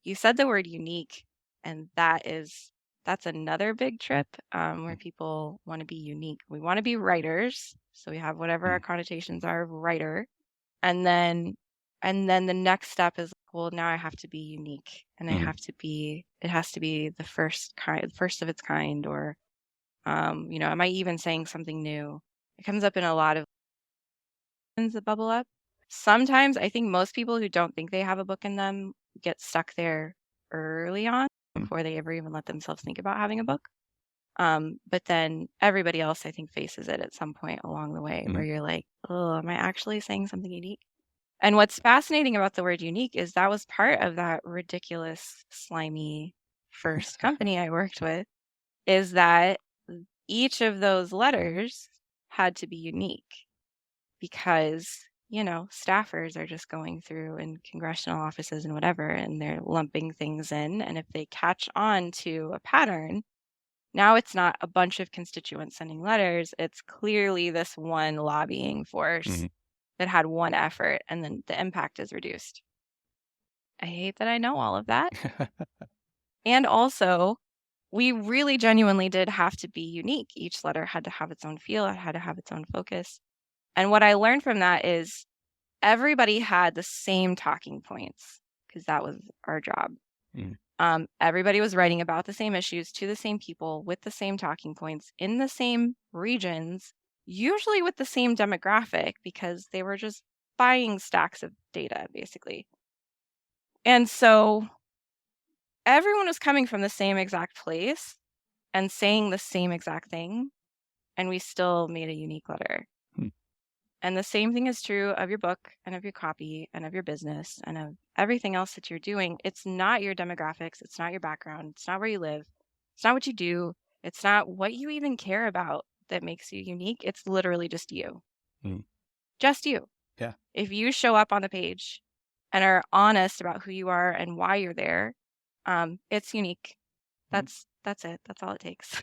you said the word unique, and that's another big trip where Mm, people want to be unique. We want to be writers, so we have whatever our mm, connotations are of writer, and then the next step is, well, now I have to be unique, and mhm, it has to be the first of its kind, or am I even saying something new? It comes up in a lot of things that bubble up. Sometimes I think most people who don't think they have a book in them get stuck there early on mm, before they ever even let themselves think about having a book. But then everybody else, I think, faces it at some point along the way where mhm. you're like, oh, am I actually saying something unique? And what's fascinating about the word unique is that was part of that ridiculous, slimy first company I worked with, is that each of those letters had to be unique because, staffers are just going through in congressional offices and whatever, and they're lumping things in. And if they catch on to a pattern, now it's not a bunch of constituents sending letters. It's clearly this one lobbying force Mhm. that had one effort, and then the impact is reduced. I hate that I know all of that. And also, we really genuinely did have to be unique. Each letter had to have its own feel, it had to have its own focus. And what I learned from that is everybody had the same talking points because that was our job. Mm, Everybody was writing about the same issues to the same people with the same talking points in the same regions, usually with the same demographic because they were just buying stacks of data, basically. And so everyone was coming from the same exact place and saying the same exact thing, and we still made a unique letter. mm, And the same thing is true of your book and of your copy and of your business and of everything else that you're doing. It's not your demographics. It's not your background. It's not where you live. It's not what you do. It's not what you even care about that makes you unique. It's literally just you. mm. Just you. Yeah. If you show up on the page and are honest about who you are and why you're there, it's unique. Mm. That's it. That's all it takes.